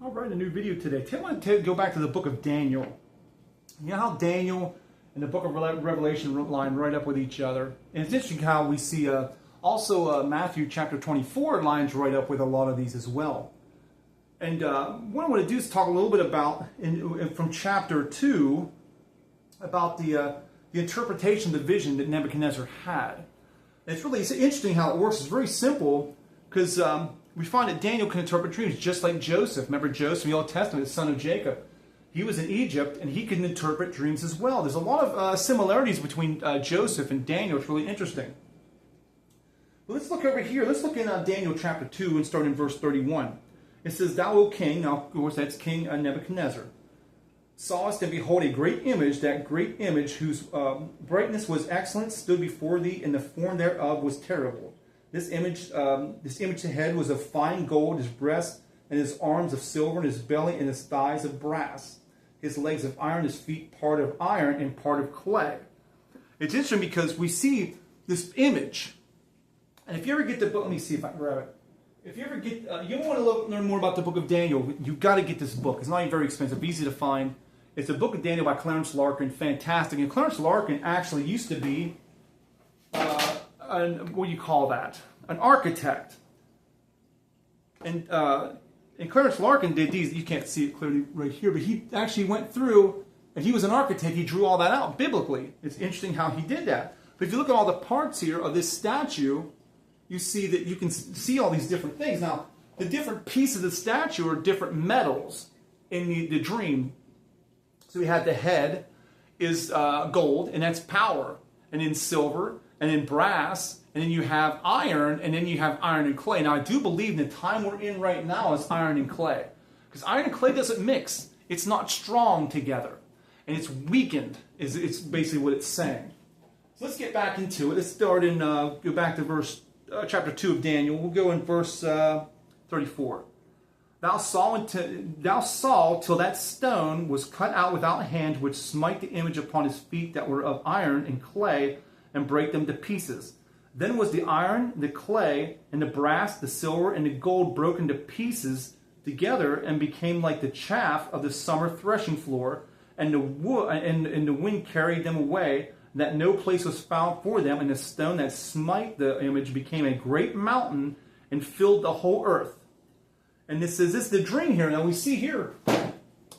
All right, a new video today. Today I want to go back to the book of Daniel. You know how Daniel and the book of Revelation line right up with each other? And it's interesting how we see also Matthew chapter 24 lines right up with a lot of these as well. And what I want to do is talk a little bit about, from chapter 2, about the interpretation of the vision that Nebuchadnezzar had. And it's interesting how it works. It's very simple because we find that Daniel can interpret dreams just like Joseph. Remember Joseph in the Old Testament, the son of Jacob. He was in Egypt and he can interpret dreams as well. There's a lot of similarities between Joseph and Daniel. It's really interesting. But let's look over here. Let's look in Daniel chapter 2 and start in verse 31. It says, "Thou, O king," now of course that's King Nebuchadnezzar, "sawest and behold a great image, that great image whose brightness was excellent, stood before thee, and the form thereof was terrible. This image head was of fine gold, his breast and his arms of silver, and his belly and his thighs of brass, his legs of iron, his feet part of iron and part of clay." It's interesting because we see this image, and if you ever get the book, let me see if I can grab it. If you ever get, you want to learn more about the book of Daniel, you've got to get this book. It's not even very expensive, easy to find. It's a book of Daniel by Clarence Larkin, fantastic. And Clarence Larkin actually used to be, what do you call that? An architect. And Clarence Larkin did these. You can't see it clearly right here, but he actually went through, and he was an architect. He drew all that out biblically. It's interesting how he did that. But if you look at all the parts here of this statue, you see that you can see all these different things. Now, the different pieces of the statue are different metals in the dream. So we have the head is gold, and that's power, and then silver, and then brass, and then you have iron, and then you have iron and clay. Now, I do believe the time we're in right now is iron and clay, because iron and clay doesn't mix. It's not strong together, and it's weakened, it's basically what it's saying. So let's get back into it. Let's start in, go back to chapter 2 of Daniel. We'll go in verse 34. Thou saw till that stone was cut out without hand, which smite the image upon his feet that were of iron and clay, and break them to pieces. Then was the iron, the clay, and the brass, the silver, and the gold broken to pieces together, and became like the chaff of the summer threshing floor, and the wind carried them away, that no place was found for them, and the stone that smite the image became a great mountain and filled the whole earth. And this is the dream here. Now we see here,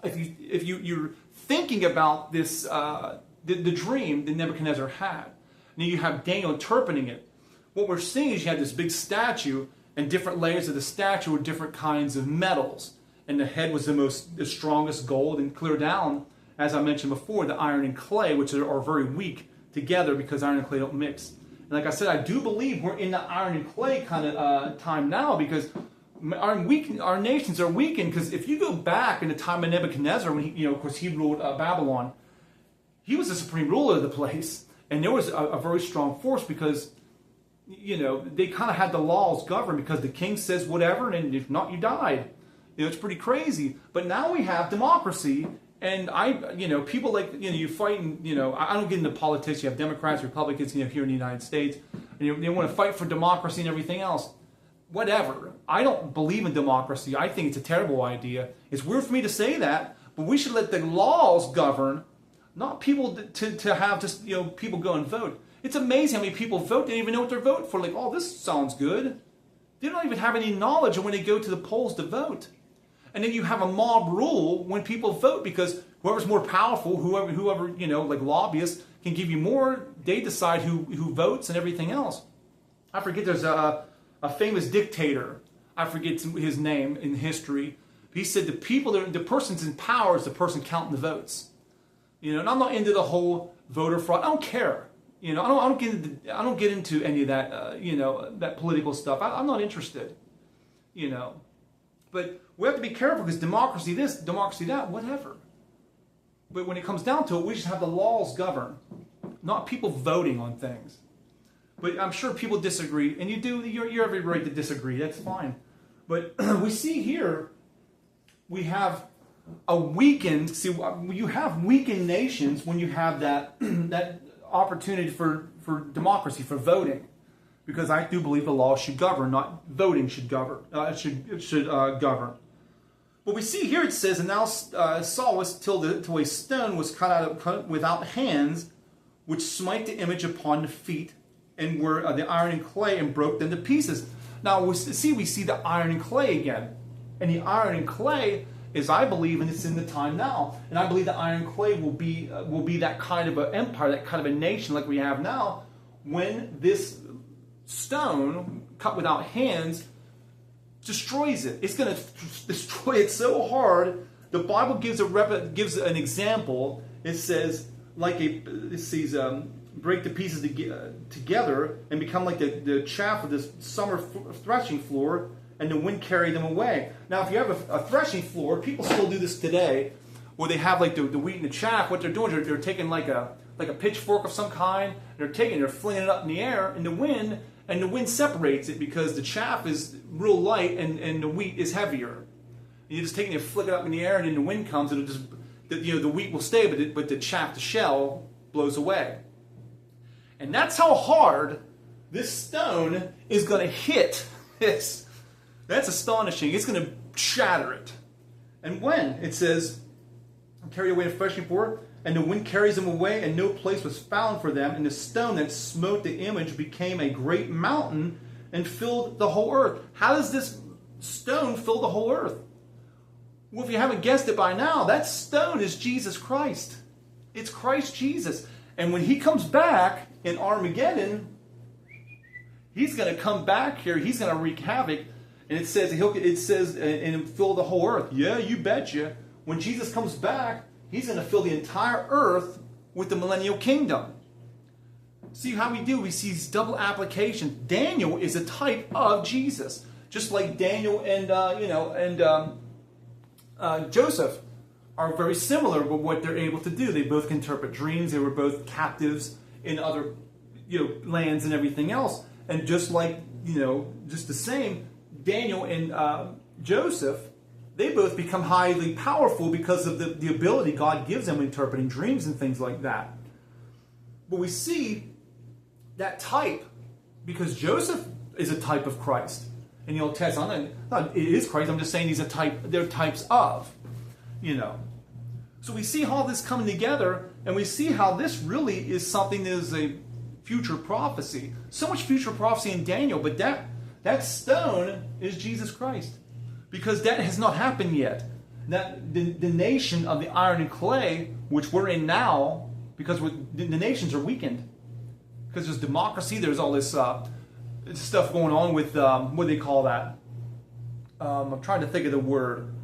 if you're thinking about this, the dream that Nebuchadnezzar had, and you have Daniel interpreting it. What we're seeing is you have this big statue, and different layers of the statue were different kinds of metals, and the head was the strongest gold, and clear down, as I mentioned before, the iron and clay, which are very weak together because iron and clay don't mix. And like I said, I do believe we're in the iron and clay kind of time now, because our nations are weakened. Because if you go back in the time of Nebuchadnezzar, when he, of course, he ruled Babylon, he was the supreme ruler of the place, and there was a very strong force because, they kind of had the laws govern because the king says whatever, and if not, you died. It's pretty crazy. But now we have democracy. And people like, you fight and, I don't get into politics. You have Democrats, Republicans, here in the United States. And they want to fight for democracy and everything else. Whatever. I don't believe in democracy. I think it's a terrible idea. It's weird for me to say that, but we should let the laws govern, not people to have just, people go and vote. It's amazing how many people vote. They don't even know what they're voting for. Like, oh, this sounds good. They don't even have any knowledge of when they go to the polls to vote. And then you have a mob rule when people vote, because whoever's more powerful, whoever like lobbyists can give you more, they decide who votes and everything else. I forget, there's a famous dictator, I forget his name in history. He said the person's in power is the person counting the votes. And I'm not into the whole voter fraud. I don't care. I don't get into any of that. That political stuff. I'm not interested. But we have to be careful, because democracy this, democracy that, whatever. But when it comes down to it, we should have the laws govern, not people voting on things. But I'm sure people disagree, and you're every right to disagree. That's fine. But we see here, we have a weakened. See, you have weakened nations when you have that that opportunity for democracy, for voting. Because I do believe the law should govern, not voting should govern. Govern. But we see here it says, and now sawest till a stone was cut without hands, which smite the image upon the feet, and were the iron and clay, and broke them to pieces. Now we see the iron and clay again, and the iron and clay is, I believe, and it's in the time now, and I believe the iron and clay will be that kind of an empire, that kind of a nation like we have now, when this stone cut without hands destroys it. It's going to destroy it so hard. The Bible gives an example. It says, break the pieces together and become like the chaff of this summer threshing floor, and the wind carried them away. Now, if you have a threshing floor, people still do this today, where they have like the wheat and the chaff. What they're doing is they're taking like a pitchfork of some kind. They're flinging it up in the air in the wind, and the wind separates it because the chaff is real light and the wheat is heavier. And you're just taking it, flick it up in the air, and then the wind comes, and it'll just, the wheat will stay, but the chaff, the shell, blows away. And that's how hard this stone is going to hit this. That's astonishing. It's going to shatter it. And when it says, carry away the threshing floor, and the wind carries them away, and no place was found for them, and the stone that smote the image became a great mountain and filled the whole earth. How does this stone fill the whole earth? Well, if you haven't guessed it by now, that stone is Jesus Christ. It's Christ Jesus. And when he comes back in Armageddon, he's going to come back here. He's going to wreak havoc. And it says and fill the whole earth. Yeah, you betcha. When Jesus comes back, he's going to fill the entire earth with the millennial kingdom. See how we do? We see these double applications. Daniel is a type of Jesus, just like Daniel and Joseph are very similar with what they're able to do. They both can interpret dreams. They were both captives in other lands and everything else. And just like just the same, Daniel and Joseph, they both become highly powerful because of the ability God gives them interpreting dreams and things like that. But we see that type because Joseph is a type of Christ in the Old Testament. It is Christ. I'm just saying they're types of, So we see all this coming together, and we see how this really is something that is a future prophecy. So much future prophecy in Daniel, but that stone is Jesus Christ. Because that has not happened yet. That the nation of the iron and clay, which we're in now, because the nations are weakened. Because there's democracy, there's all this stuff going on with, what do they call that? I'm trying to think of the word.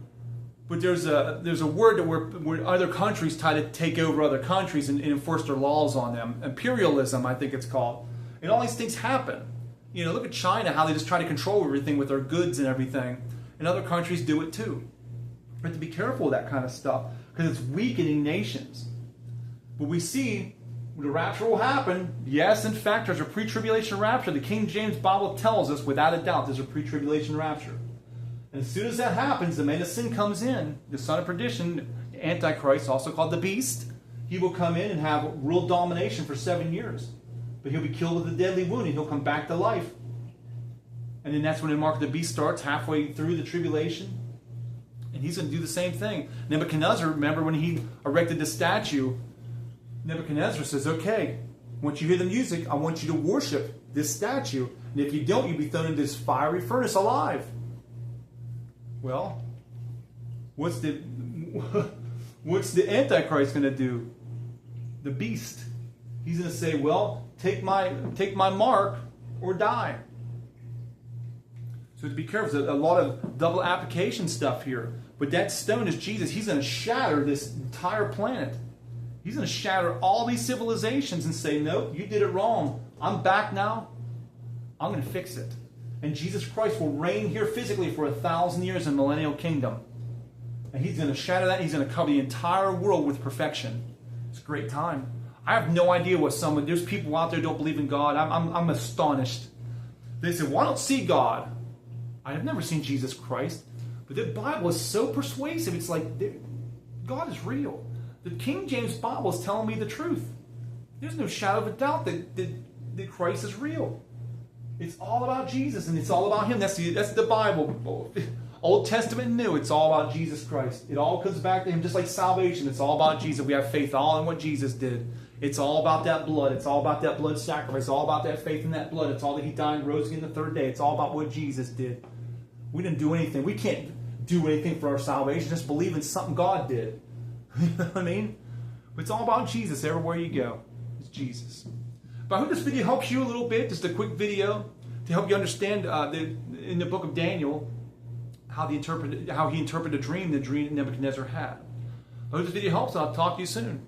But there's a word that where other countries try to take over other countries and enforce their laws on them. Imperialism, I think it's called. And all these things happen. Look at China, how they just try to control everything with their goods and everything. And other countries do it too. We have to be careful of that kind of stuff because it's weakening nations. But we see the rapture will happen. Yes, in fact, there's a pre-tribulation rapture. The King James Bible tells us without a doubt there's a pre-tribulation rapture. And as soon as that happens, the man of sin comes in, the son of perdition, the antichrist, also called the beast. He will come in and have real domination for 7 years. But he'll be killed with a deadly wound and he'll come back to life. And then that's when the mark of the beast starts, halfway through the tribulation. And he's going to do the same thing. Nebuchadnezzar, remember when he erected the statue, Nebuchadnezzar says, okay, once you hear the music, I want you to worship this statue. And if you don't, you'll be thrown into this fiery furnace alive. Well, what's the Antichrist going to do? The beast. He's going to say, well, take my mark or die. So to be careful, there's a lot of double application stuff here. But that stone is Jesus. He's going to shatter this entire planet. He's going to shatter all these civilizations and say, no, you did it wrong. I'm back now. I'm going to fix it. And Jesus Christ will reign here physically for 1,000 years in the millennial kingdom. And he's going to shatter that. He's going to cover the entire world with perfection. It's a great time. I have no idea what there's people out there who don't believe in God. I'm astonished. They say, well, I don't see God. I have never seen Jesus Christ. But the Bible is so persuasive. It's like, God is real. The King James Bible is telling me the truth. There's no shadow of a doubt that Christ is real. It's all about Jesus and it's all about Him. That's the Bible. Old Testament and New, it's all about Jesus Christ. It all comes back to Him, just like salvation. It's all about Jesus. We have faith all in what Jesus did. It's all about that blood. It's all about that blood sacrifice. It's all about that faith in that blood. It's all that He died and rose again the third day. It's all about what Jesus did. We didn't do anything. We can't do anything for our salvation. Just believe in something God did. You know what I mean? It's all about Jesus everywhere you go. It's Jesus. But I hope this video helps you a little bit. Just a quick video to help you understand in the book of Daniel how he interpreted the dream that Nebuchadnezzar had. I hope this video helps. I'll talk to you soon.